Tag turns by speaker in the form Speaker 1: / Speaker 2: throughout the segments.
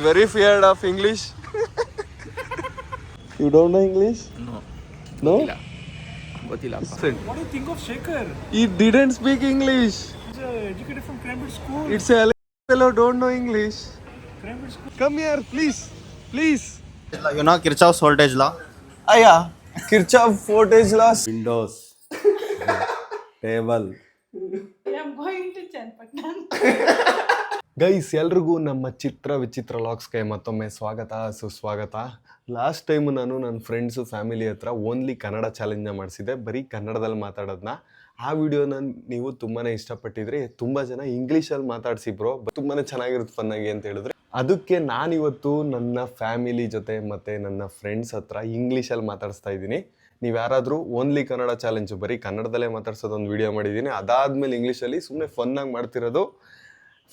Speaker 1: Very feared of English. You don't know English?
Speaker 2: No.
Speaker 1: No?
Speaker 2: Gothilla.
Speaker 3: What do you think of Shekhar?
Speaker 1: He didn't speak English.
Speaker 3: He's educated from Cambridge School.
Speaker 1: It's a fellow don't know English.
Speaker 3: Cambridge School.
Speaker 1: Come here, please. Please.
Speaker 4: You know Kirchhoff's voltage law?
Speaker 1: Yeah. Kirchhoff voltage law.
Speaker 4: Windows, table.
Speaker 5: I am going to Chenpatna.
Speaker 1: Guys ಎಲ್ರಿಗೂ ನಮ್ಮ ಚಿತ್ರ ವಿಚಿತ್ರ ಲಾಗ್ಸ್ಗೆ ಮತ್ತೊಮ್ಮೆ ಸ್ವಾಗತ ಸುಸ್ವಾಗತ. Last time ನಾನು ನನ್ನ friends family ಹತ್ರ only Kannada ಚಾಲೆಂಜ್ನ ಮಾಡಿಸಿದ್ದೆ, ಬರೀ ಕನ್ನಡದಲ್ಲಿ ಮಾತಾಡೋದನ್ನ. ಆ ವಿಡಿಯೋನ ನೀವು ತುಂಬಾ ಇಷ್ಟಪಟ್ಟಿದ್ರಿ. ತುಂಬ ಜನ ಇಂಗ್ಲೀಷಲ್ಲಿ ಮಾತಾಡಿಸಿ ಬ್ರೋ, ತುಂಬಾ ಚೆನ್ನಾಗಿರುತ್ತೆ ಫನ್ನಾಗಿ ಅಂತ ಹೇಳಿದ್ರೆ. ಅದಕ್ಕೆ ನಾನಿವತ್ತು ನನ್ನ ಫ್ಯಾಮಿಲಿ ಜೊತೆ ಮತ್ತು ನನ್ನ ಫ್ರೆಂಡ್ಸ್ ಹತ್ರ ಇಂಗ್ಲೀಷಲ್ಲಿ ಮಾತಾಡಿಸ್ತಾ ಇದ್ದೀನಿ. ನೀವು ಯಾರಾದರೂ ಓನ್ಲಿ ಕನ್ನಡ ಚಾಲೆಂಜು ಬರೀ ಕನ್ನಡದಲ್ಲೇ ಮಾತಾಡ್ಸೋದೊಂದು ವಿಡಿಯೋ ಮಾಡಿದ್ದೀನಿ. ಅದಾದಮೇಲೆ ಇಂಗ್ಲೀಷಲ್ಲಿ ಸುಮ್ಮನೆ ಫನ್ನಾಗಿ ಮಾಡ್ತಿರೋದು.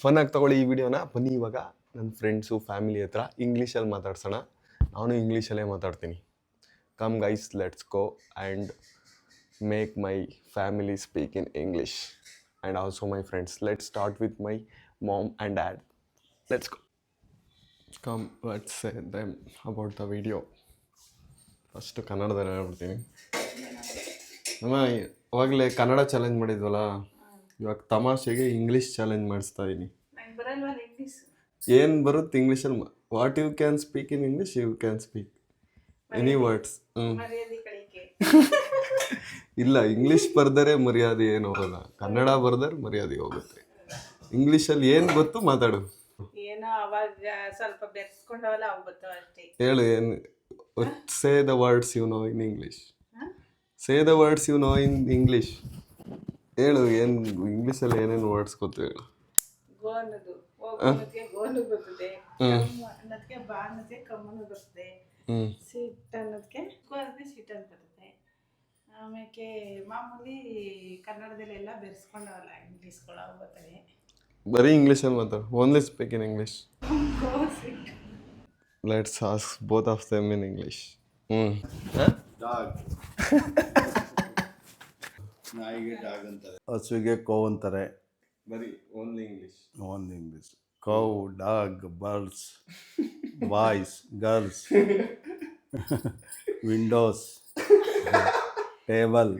Speaker 1: ಫನ್ನಾಗಿ ತೊಗೊಳ್ಳಿ ಈ ವಿಡಿಯೋನ. ಬನ್ನಿ ಇವಾಗ ನನ್ನ ಫ್ರೆಂಡ್ಸು ಫ್ಯಾಮಿಲಿ ಹತ್ರ ಇಂಗ್ಲೀಷಲ್ಲಿ ಮಾತಾಡ್ಸೋಣ. ನಾನು ಇಂಗ್ಲೀಷಲ್ಲೇ ಮಾತಾಡ್ತೀನಿ. Come guys, let's go and make my family speak in English and also my friends. Let's start with my mom and dad. Let's go. Come let's say them about the video. First ಕನ್ನಡದಲ್ಲಿ ಹೇಳ್ಬಿಡ್ತೀನಿ. ಅಮ್ಮ ಅವಾಗಲೇ Kannada challenge ಮಾಡಿದ್ವಲ್ಲ, ಇವಾಗ ತಮಾಷೆಗೆ English challenge ಮಾಡಿಸ್ತಾ ಇದ್ದೀನಿ. ಏನು ಬರುತ್ತೆ ಇಂಗ್ಲೀಷಲ್ಲಿ? What you can speak in English, you can speak any words. ಇಲ್ಲ, ಇಂಗ್ಲೀಷ್ ಬರ್ದರೆ ಮರ್ಯಾದೆ ಏನು ಹೋಗಲ್ಲ, ಕನ್ನಡ ಬರ್ದರೆ ಮರ್ಯಾದೆ ಹೋಗುತ್ತೆ. ಇಂಗ್ಲೀಷಲ್ಲಿ ಏನು ಗೊತ್ತು ಮಾತಾಡು.
Speaker 5: ಏನೋ ಅವಾಗ ಸ್ವಲ್ಪ ಬೆರ್ಸ್ಕೊಂಡವಲ್ಲ ಅವು ಗೊತ್ತಾವ ಅಷ್ಟೇ.
Speaker 1: ಹೇಳು, ಏನು say the words you know in English. Say the words you know in English. ಹೇಳು, ಏನು ಇಂಗ್ಲೀಷಲ್ಲಿ ಏನೇನು ವರ್ಡ್ಸ್ ಗೊತ್ತು ಹೇಳು.
Speaker 5: ಗೋ ಅನ್ನೋದು, ಹೋಗೋದಕ್ಕೆ ಗೋನು ಬರ್ತದೆ, ಅನ್ನೋದಕ್ಕೆ ಬಾ ಅನ್ನೋದಕ್ಕೆ ಕಮ್ಮನು ಬರ್ತದೆ, ಸಿಟ್ ಅನ್ನೋದಕ್ಕೆ ಕೋರದೆ ಸಿಟ್ ಅಂತ ಬರ್ತದೆ. ಆಮೇಲೆ ಮಾಮೂಲಿ ಕನ್ನಡದಲ್ಲೆಲ್ಲ ಬೆರೆಸ್ಕೊಂಡವಲ್ಲ ಇಂಗ್ಲೀಷ್ಗಳು ಬರ್ತವೆ.
Speaker 1: ಬರೀ ಇಂಗ್ಲೀಷಲ್ಲಿ ಮಾತಾಡು. Only speak in English. Let's ask both of them in English.
Speaker 4: ನಾಯಿಗೆ ಡಾಗ್ ಅಂತಾರೆ, ಹಸುವಿಗೆ ಕೋ ಅಂತಾರೆ.
Speaker 1: ಬರೀ only English.
Speaker 4: Only English. Cow, dog, birds, boys, girls, Windows, table.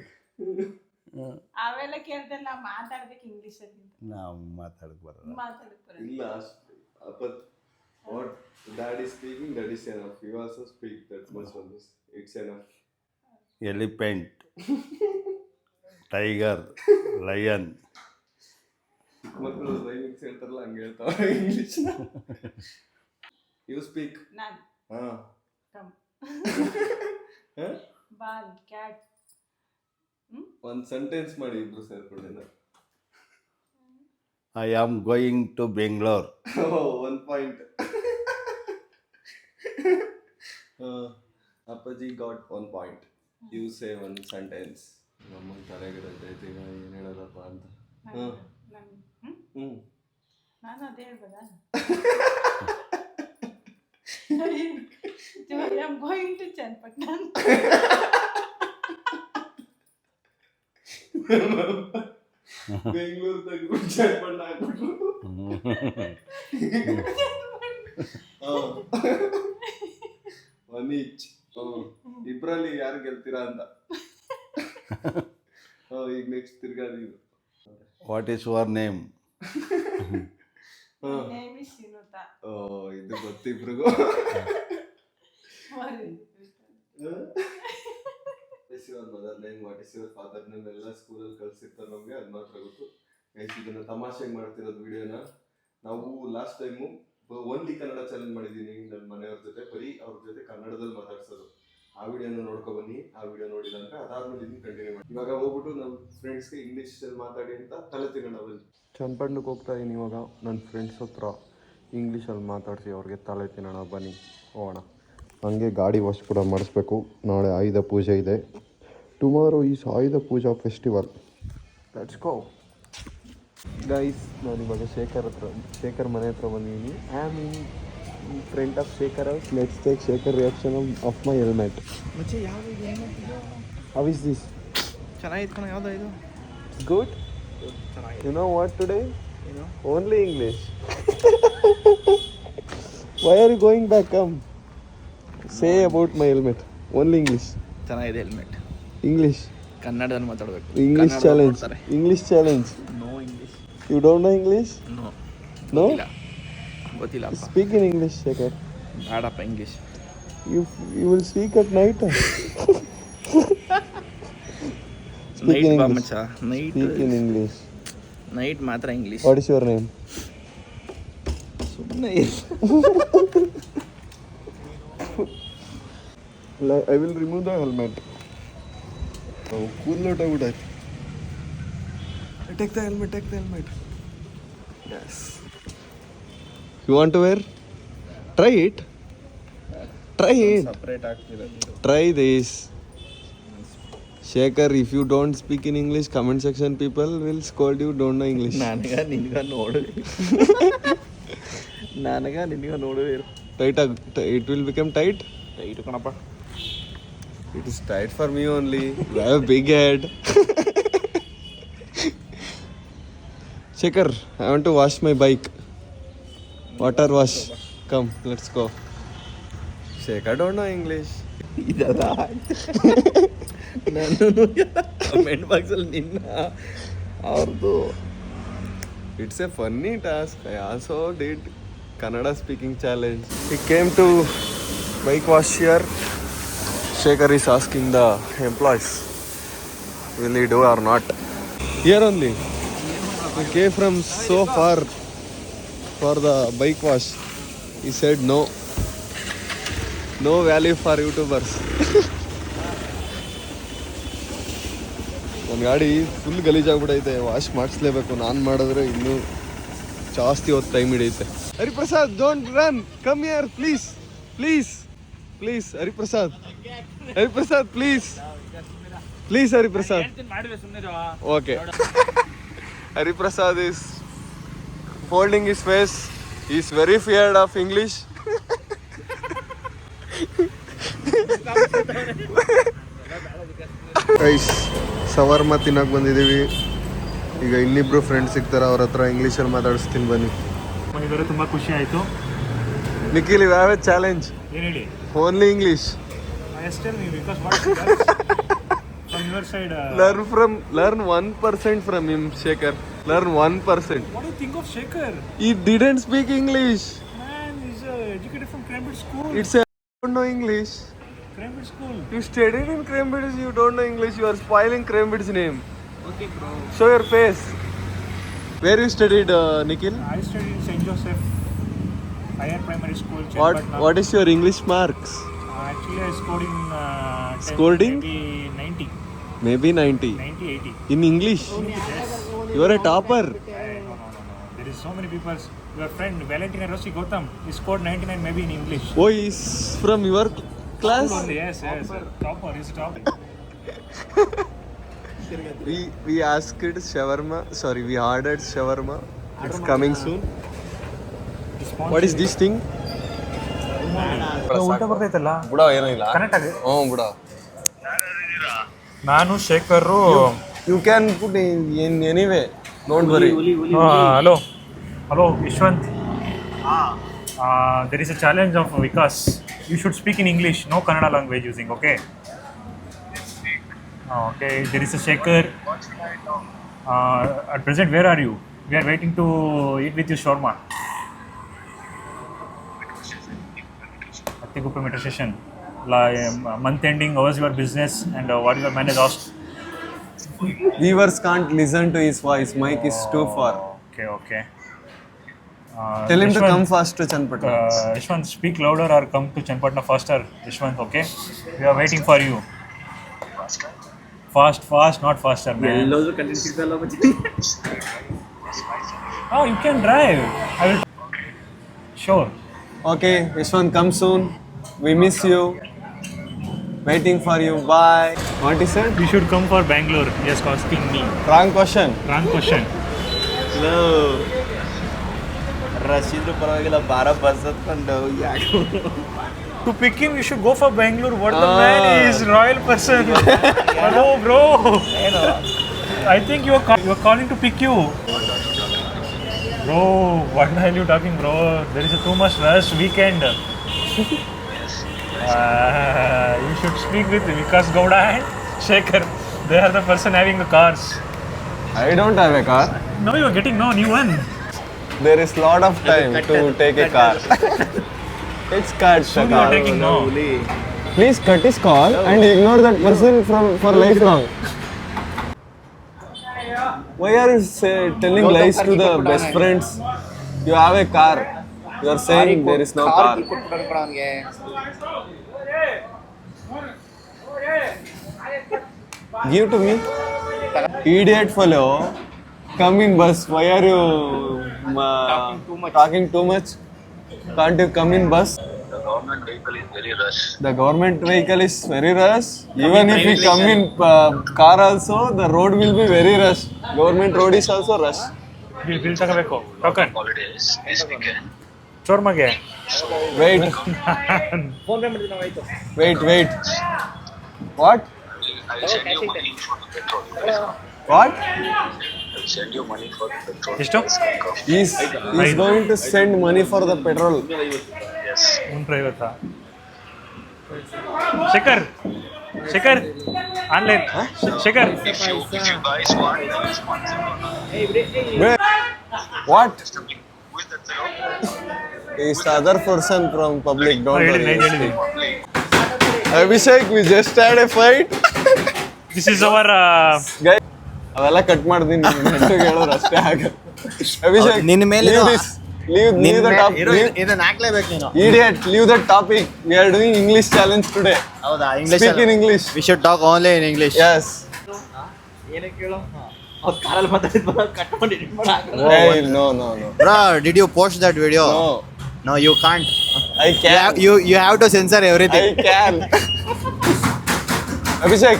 Speaker 5: ಅವೆಲ್ಲ ಕೇಳ್ದಲ್ಲ ನಾವು ಮಾತಾಡ್ಬೇಕು ಇಂಗ್ಲೀಷಲ್ಲಿ.
Speaker 4: ನಾವು ಮಾತಾಡಕ್ಕೆ ಬರಲ್ಲ.
Speaker 1: ಇಲ್ಲ, but what dad is speaking, that is enough. You also speak that much on this. It's enough.
Speaker 4: Elephant, tiger, lion.
Speaker 1: ಮಕ್ಕಳು rhymings ಹೇಳ್ತಾರಲ್ಲ ಹಂಗೆ ಹೇಳ್ತಾವ ಇಂಗ್ಲೀಷ್. You speak.
Speaker 5: ನಾನು
Speaker 1: ಹಾಂ
Speaker 5: ಕಮ್ ಬಾಲ್ ಕ್ಯಾಟ್.
Speaker 1: ಒಂದು ಸೆಂಟೆನ್ಸ್ ಮಾಡಿ ಇಬ್ರು ಸೇರ್ಕೊಂಡಿದ್ದ.
Speaker 4: I am going to Bengaluru.
Speaker 1: 1 point. Appaji got 1 point. You say 1 sentence. ನಮ್ಮ ತಲೆಗಿರುತ್ತೆ ಈಗ ಏನು ಹೇಳೋದಪ್ಪ ಅಂತ.
Speaker 5: ನಾನು ಅದೇ ಹೇಳ್ಬೋದಾ? I am going to Channapatna.
Speaker 1: Bengaluru ತೆಗೆದು ಚನ್ನಪಟ್ಟಣ ಹಾಕ್ಬಿಟ್ರು. One each. ಇಬ್ರಲ್ಲಿ ಯಾರು ಗೆಲ್ತೀರಾ ಅಂತ. ಈಗ ನೆಕ್ಸ್ಟ್ ತಿರ್ಗಾ ನೀವು.
Speaker 4: What is your name?
Speaker 5: Name is Srinuta.
Speaker 1: ಇದು ಗೊತ್ತಿಬ್ರಿಗೂ. Mother name, what is your father name ಎಲ್ಲ ಸ್ಕೂಲಲ್ಲಿ ಕಳ್ಸಿರ್ತಾರೆ ನಮಗೆ, ಅದು ಮಾತ್ರ ಗೊತ್ತು. ಇದನ್ನ ತಮಾಷೆಗೆ ಮಾಡ್ತಿರೋದು ವಿಡಿಯೋನ. ನಾವು last time only Kannada challenge ಮಾಡಿದ್ದೀನಿ ನನ್ನ ಮನೆಯವ್ರ ಜೊತೆ, ಬರೀ ಅವ್ರ ಜೊತೆ ಕನ್ನಡದಲ್ಲಿ ಮಾತಾಡ್ಸೋದು. ಆ ವಿಡಿಯೋನ ನೋಡ್ಕೊಬನ್ನಿ. ಆ ವಿಡಿಯೋ ನೋಡಿಲ್ಲ ಅಂದರೆ ಅದಾದ್ಮೇಲೆ ಇದನ್ನು ಕಂಟಿನ್ಯೂ ಮಾಡಿ. ಇವಾಗ ಹೋಗ್ಬಿಟ್ಟು ನಮ್ಮ ಫ್ರೆಂಡ್ಸ್ಗೆ ಇಂಗ್ಲೀಷಲ್ಲಿ ಮಾತಾಡಿ ಅಂತ ತಲೆ ತಿನ್ನೋಣ ಬನ್ನಿ. ಚನ್ನಪಟ್ಟಣಕ್ಕೆ ಹೋಗ್ತಾ ಇದ್ದೀನಿ ಇವಾಗ. ನನ್ನ ಫ್ರೆಂಡ್ಸ್ ಹತ್ರ ಇಂಗ್ಲೀಷಲ್ಲಿ ಮಾತಾಡಿಸಿ ಅವ್ರಿಗೆ ತಲೆ ತಿನ್ನೋಣ ಬನ್ನಿ, ಹೋಗೋಣ. ಹಂಗೆ ಗಾಡಿ ವಾಶ್ ಕೂಡ ಮಾಡಿಸ್ಬೇಕು. ನಾಳೆ ಆಯುಧ ಪೂಜೆ ಇದೆ. Tomorrow is Ayudha Puja festival. Let's go guys. ನಾನು ಇವಾಗ ಶೇಖರ್ ಮನೆ ಹತ್ರ ಬಂದಿದ್ದೀನಿ. I am in front of Shekhar house. Let's take Shekhar reaction of my helmet. How is this?
Speaker 3: ಚೆನ್ನಾಗಿತ್ತು ಕಣ. ಯಾವ್ದು ಇದು?
Speaker 1: Good. You know what today? Only English. Why are you going back? Come. Say about my helmet. Only English.
Speaker 3: ಚೆನ್ನಾಗಿದೆ helmet.
Speaker 1: English.
Speaker 3: ಕನ್ನಡದಲ್ಲಿ ಮಾತಾಡಬೇಕು.
Speaker 1: English challenge. English challenge.
Speaker 3: No English.
Speaker 1: You don't know English?
Speaker 3: No.
Speaker 1: No?
Speaker 3: ಗೊತ್ತಿಲ್ಲಪ್ಪ.
Speaker 1: Speak in English, Shekhar.
Speaker 3: ಬೇಡಪ್ಪ ಇಂಗ್ಲಿಷ್.
Speaker 1: You will speak at night. Speak
Speaker 3: night
Speaker 1: in
Speaker 3: ಬಾ
Speaker 1: English.
Speaker 3: ಮಚ್ಚ. Night.
Speaker 1: Speak in English.
Speaker 3: Night ಮಾತ್ರ English.
Speaker 1: What is your name?
Speaker 3: ಸುಮ್ಮನೆ
Speaker 1: I will remove the helmet. Oh, cool lot out. Take the helmet. Yes. You want to wear? Try it.
Speaker 3: Separate ಆಗ್ತಿದೆ.
Speaker 1: Try this. Shekhar, if you don't speak in English, comment section people will scold you, don't know English.
Speaker 3: ನಿನ್ಗ ನೋಡು.
Speaker 1: Tight, it will become tight.
Speaker 3: Tight ಕಣಪ್ಪ.
Speaker 1: It is tight for me only. You have a big head. Shekhar, I want to wash my bike. Water wash. Come, let's go. Shekhar don't know English.
Speaker 3: ಇದೆಲ್ಲ ನಾನು comment ಬಾಕ್ಸಲ್ಲಿ ನಿನ್ನ ಅವ್ರದ್ದು.
Speaker 1: It's a funny task. I also did Kannada speaking challenge. We came to bike wash here. Shekhar is asking the employees, will he do or not? Here only. We came from so far for the bike wash. He said no. No value for YouTubers. ನನ್ನ ಗಾಡಿ full ಗಲೀಜಾಗ್ಬಿಟ್ಟೈತೆ, wash ಮಾಡಿಸ್ಲೇಬೇಕು. ನಾನು ಮಾಡಿದ್ರೆ ಇನ್ನೂ ಜಾಸ್ತಿ ಹೊತ್ತು time ಹಿಡಿಯುತ್ತೆ. Hariprasad, don't run, come here please. Hariprasad, please Hariprasad. Okay. Hariprasad is holding his face. He is very feared of English. Guys, shawarma ತಿನ್ನಕ್ಕೆ ಬಂದಿದ್ದೀವಿ. ಈಗ ಇನ್ನಿಬ್ರು ಫ್ರೆಂಡ್ಸ್ ಸಿಗ್ತಾರೆ, ಅವ್ರ ಹತ್ರ ಇಂಗ್ಲೀಷಲ್ಲಿ ಮಾತಾಡಿಸ್ತೀನಿ ಬನ್ನಿ.
Speaker 3: ಬಂದಿದ್ದಾರೆ, ತುಂಬ ಖುಷಿ ಆಯಿತು.
Speaker 1: Nikhil, you have a challenge.
Speaker 3: ಏನು ಹೇಳಿ?
Speaker 1: Only English.
Speaker 3: Tell me, because what from your side.
Speaker 1: Learn 1% from him, Shekhar. Learn 1%.
Speaker 3: What do you think of Shekhar?
Speaker 1: He didn't speak English.
Speaker 3: Man, he's educated from Cambridge School.
Speaker 1: It's a don't know English.
Speaker 3: Cambridge School.
Speaker 1: You studied in Cambridge, you don't know English. You are spoiling Cambridge's name.
Speaker 3: Okay, bro.
Speaker 1: Show your face. Where you studied, Nikhil?
Speaker 3: I studied in St. Joseph Higher Primary School. Chenapatna.
Speaker 1: What is your English marks?
Speaker 3: Actually, I scored in 10,
Speaker 1: Scored in?
Speaker 3: maybe 90.
Speaker 1: Maybe 90.
Speaker 3: 90, 80.
Speaker 1: In English?
Speaker 3: Yes.
Speaker 1: You are a topper.
Speaker 3: No. There is so many people. Your friend Valentina Rossi Gautam, he scored 99 maybe in English.
Speaker 1: Oh, he's from your class?
Speaker 3: Only, yes. Topper, he's top.
Speaker 1: We asked shawarma. Sorry, we ordered shawarma. It's coming soon. What is this thing?
Speaker 3: ಉಲ್ಟಾ ಬರ್ತೈತಲ್ಲ,
Speaker 1: ಬುಡ ಏನಿಲ್ಲ.
Speaker 3: Connect ಆಗಿ.
Speaker 1: ಬುಡ.
Speaker 3: ನಾನು ಶೇಖರು.
Speaker 1: You can put in anyway. Don't worry.
Speaker 3: Hello, Ishwant. There is a challenge of Vikas. You should speak in English, no Kannada language using, okay? Okay, there is a Shekhar. At present, where are you? We are waiting to eat with you shawarma. Attiguppa metro station. Month ending, how's your business and what your manager asked?
Speaker 1: Viewers can't listen to his voice. Mic is too far.
Speaker 3: Okay.
Speaker 1: Tell him to
Speaker 3: Ishwant,
Speaker 1: come fast to Chenapatna.
Speaker 3: Ishwant, speak louder or come to Chenapatna faster. Ishwant, okay? We are waiting for you. Fast, not faster, man. Oh, you can drive. I will. Sure.
Speaker 1: Okay, Ishwant, come soon. We miss you. Waiting for you. Bye. What is it?
Speaker 3: You should come for Bangalore. Just asking me.
Speaker 1: Wrong question.
Speaker 3: Wrong question.
Speaker 4: ರಶೀದ್ರ ಪರವಾಗಿಲ್ಲ, ಬಾರ bus ಹತ್ಕೊಂಡು ಯಾಕೆ
Speaker 3: To pick him, you should go for Bangalore. What the man is, royal person. Hello, bro. I think you are calling to pick you. Bro, what the hell are you talking, bro? There is a too much rush weekend. You should speak with Vikas Gowda and Shekhar. They are the person having the cars.
Speaker 1: I don't have a car.
Speaker 3: No, you are getting no new one.
Speaker 1: There is lot of time to take a car. It's cut.
Speaker 3: Soon you are taking no.
Speaker 1: Please cut his call and ignore that person for lifelong. Why are you telling lies to the best friends? You have a car. You are saying there is no car. Give to me. Idiot fellow. Come in bus. Why are you talking too much? Can't you come in bus?
Speaker 2: The government vehicle is very rush.
Speaker 1: The government vehicle is very rush. Even if we come in car also, the road will be very rush. Government road is also rush.
Speaker 3: Bill ತಗೋಬೇಕು token
Speaker 2: Holidays this weekend.
Speaker 3: ಚೋರ್ಮಗೆ
Speaker 1: Wait. Wait. What?
Speaker 2: I will send you money for the petrol.
Speaker 1: What?
Speaker 2: I will send you money for the petrol.
Speaker 3: ಎಷ್ಟು
Speaker 1: He's going to send money for the petrol.
Speaker 2: Yes.
Speaker 3: 150 Shekhar online Shekhar
Speaker 2: If you guys want, then it's possible.
Speaker 1: Wait. What?
Speaker 2: Who is that fellow?
Speaker 1: He's the other person from public. Don't
Speaker 3: ಹೇಳಿದ್ದೀನಿ
Speaker 1: worry. Abhishek, we just had a fight.
Speaker 3: This is our
Speaker 1: Guys, ಅವೆಲ್ಲ cut ಮಾಡ್ತೀನಿ ನೆಟ್ಟಿಗೆ ಹೇಳೋರು ಅಷ್ಟೇ ಆಗ. ಅಭಿಷೇಕ್,
Speaker 4: ನಿನ್ನ ಮೇಲೆ
Speaker 1: leave the topic.
Speaker 4: ಇದನ್ನ ಹಾಕ್ಲೇಬೇಕು ನೀನು.
Speaker 1: Idiot, leave the topic. We are doing English challenge today.
Speaker 4: ಹೌದಾ English
Speaker 1: Speak in English.
Speaker 4: We should talk only in English.
Speaker 1: Yes.
Speaker 4: ಏನಕ್ಕೆ ಹೇಳು ಅವ್ರು ಕಾರಲ್ಲಿ ಮಾತಾಡಿದ್ವಲ್ಲ ಕಟ್ ಮಾಡಿ ಎಡಿಟ್ ಮಾಡಿ ಹಾಕಲ್ಲ.
Speaker 1: Hey, no.
Speaker 4: Bro did you post that video?
Speaker 1: No,
Speaker 4: no you can't.
Speaker 1: I can.
Speaker 4: You have to censor everything.
Speaker 1: I can. Abhishek,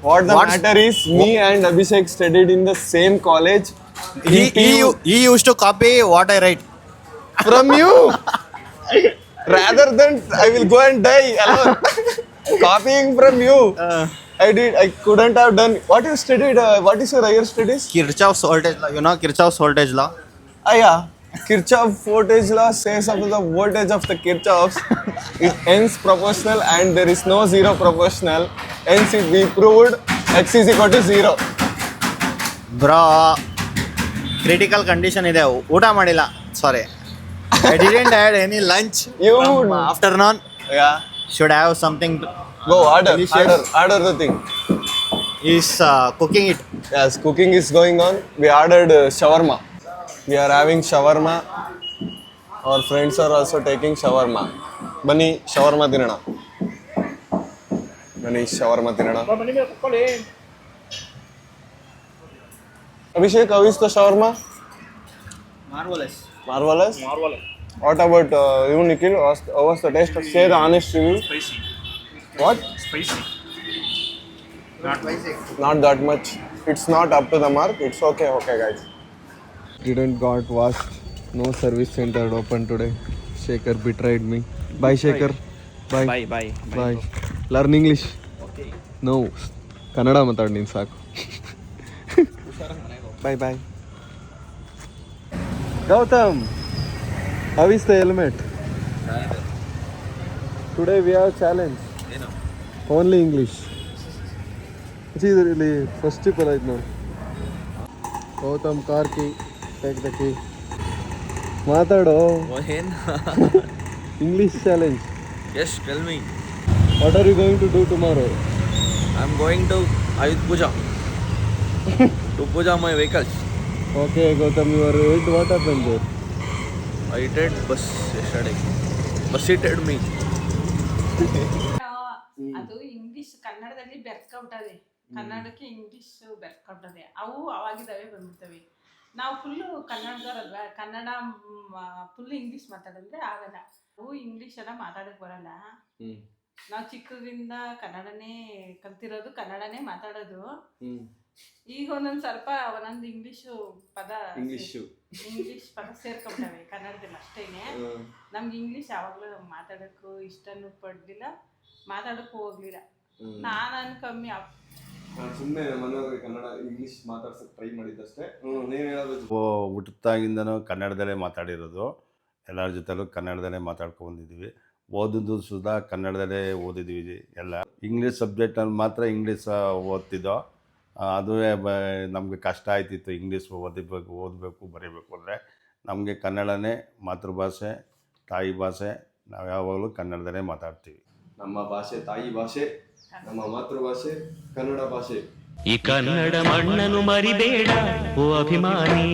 Speaker 1: what the matter is, me and Abhishek studied in the same college.
Speaker 4: He used to copy what I write.
Speaker 1: From you. Rather than I will go and die alone. Copying from you. I couldn't have done. What you studied? What is your higher studies?
Speaker 4: Kirchhoff's voltage law. You know Kirchhoff's voltage law?
Speaker 1: Yeah. Kirchhoff voltage law says of the voltage of the Kirchhoffs is hence proportional and there is no zero proportional. Hence if we proved x is equal to 0.
Speaker 4: Bro critical condition ಇದೆ. ಊಟ ಮಾಡಿಲ್ಲ. ಸಾರಿ. I didn't had any lunch.
Speaker 1: You
Speaker 4: Afternoon
Speaker 1: yeah.
Speaker 4: should have something.
Speaker 1: Go order.
Speaker 4: Delicious.
Speaker 1: Order the thing.
Speaker 4: He's cooking it.
Speaker 1: Yes, cooking is going on. We ordered shawarma. We are having shawarma. Our friends are also taking shawarma. Bani shawarma tinana. Abhishek, how is the shawarma?
Speaker 4: Marvelous.
Speaker 1: Marvelous. What about you, Nikhil? How was the taste? Say the honest review.
Speaker 3: Spicy
Speaker 1: What?
Speaker 3: Spicy
Speaker 1: Not that much. It's not up to the mark. It's okay, guys. Didn't got washed. No service center open today. Shekhar betrayed me. Bye, Shekhar. Bye. Learn English. Okay. No. Kannada matad nin saku. Bye. Gautam, how is the helmet? Today we have challenge. Only English. It's really first tip right now. Gautam, car key. Take the key. Matado. English challenge.
Speaker 6: Yes, tell me.
Speaker 1: What are you going to do tomorrow?
Speaker 6: I'm going to Ayudh Puja to puja my vehicles.
Speaker 1: Okay, Gautam, you are late. What happened there?
Speaker 6: I did bus yesterday. Bus seated me.
Speaker 5: ಅದು English ಕನ್ನಡದಲ್ಲಿ ಬೆರ್ಕೊಂಬಿಟ್ಟದೆ. ಕನ್ನಡಕ್ಕೆ English ಬೆರ್ಕೊಂಬಿಟ್ಟದೆ. ಅವು ಅವಾಗಿದ್ದಾವೆ ಬಂದ್ಬಿಡ್ತವೆ. ನಾವು full ಕನ್ನಡದವರಲ್ವ, Kannada full English ಮಾತಾಡಿದ್ರೆ ಆಗಲ್ಲ. ಅವು English ಎಲ್ಲ ಮಾತಾಡಕ್ಕೆ ಬರಲ್ಲ. ನಾವು ಚಿಕ್ಕದ್ರಿಂದ ಕನ್ನಡನೇ ಕಲ್ತಿರೋದು, ಕನ್ನಡನೇ ಮಾತಾಡೋದು. ಈಗ ಒಂದೊಂದು ಇಂಗ್ಲಿಷ್ ಪದ ಸೇರ್ಕೊಂಬಿಟ್ಟವೆ ಕನ್ನಡದಲ್ಲಿ ಅಷ್ಟೇನೆ. ನಮ್ಗೆ ಇಂಗ್ಲಿಷ್ ಯಾವಾಗಲೂ ಮಾತಾಡೋಕ್ಕೂ ಇಷ್ಟನೂ ಪಡಲಿಲ್ಲ, ಮಾತಾಡೋಕ್ಕೂ ಹೋಗ್ಲಿಲ್ಲ. ನಾನು ಕಮ್ಮಿ
Speaker 1: ನಾನು ಸುಮ್ಮನೆ ಮನೆಯವ್ರಿಗೆ ಕನ್ನಡ ಇಂಗ್ಲೀಷ್ ಮಾತಾಡ್ಸೋಕೆ ಟ್ರೈ ಮಾಡಿದ್ದಷ್ಟೇ. ನೀನು ಹೇಳೋದು
Speaker 7: ಹುಟ್ಟಿದಾಗಿಂದನೂ ಕನ್ನಡದಲ್ಲೇ ಮಾತಾಡಿರೋದು, ಎಲ್ಲರ ಜೊತೆಲೂ ಕನ್ನಡದಲ್ಲೇ ಮಾತಾಡ್ಕೊಂಡಿದ್ದೀವಿ. ಓದಿದ್ದು ಸುಧಾ ಕನ್ನಡದಲ್ಲೇ ಓದಿದ್ದೀವಿ ಎಲ್ಲ. ಇಂಗ್ಲೀಷ್ ಸಬ್ಜೆಕ್ಟಲ್ಲಿ ಮಾತ್ರ ಇಂಗ್ಲೀಷ್ ಓದ್ತಿದ್ದೋ, ಅದುವೇ ನಮಗೆ ಕಷ್ಟ ಆಯ್ತಿತ್ತು. ಇಂಗ್ಲೀಷ್ ಓದಬೇಕು ಬರೀಬೇಕು ಅಂದರೆ ನಮಗೆ ಕನ್ನಡನೇ ಮಾತೃಭಾಷೆ, ತಾಯಿ ಭಾಷೆ. ನಾವು ಯಾವಾಗಲೂ ಕನ್ನಡದಲ್ಲೇ ಮಾತಾಡ್ತೀವಿ.
Speaker 1: ನಮ್ಮ ಭಾಷೆ ತಾಯಿ ಭಾಷೆ, ನಮ್ಮ ಮಾತೃಭಾಷೆ ಕನ್ನಡ ಭಾಷೆ.
Speaker 8: ಈ ಕನ್ನಡ ಮಣ್ಣನ್ನು ಮರಿಬೇಡ ಓ ಅಭಿಮಾನಿ.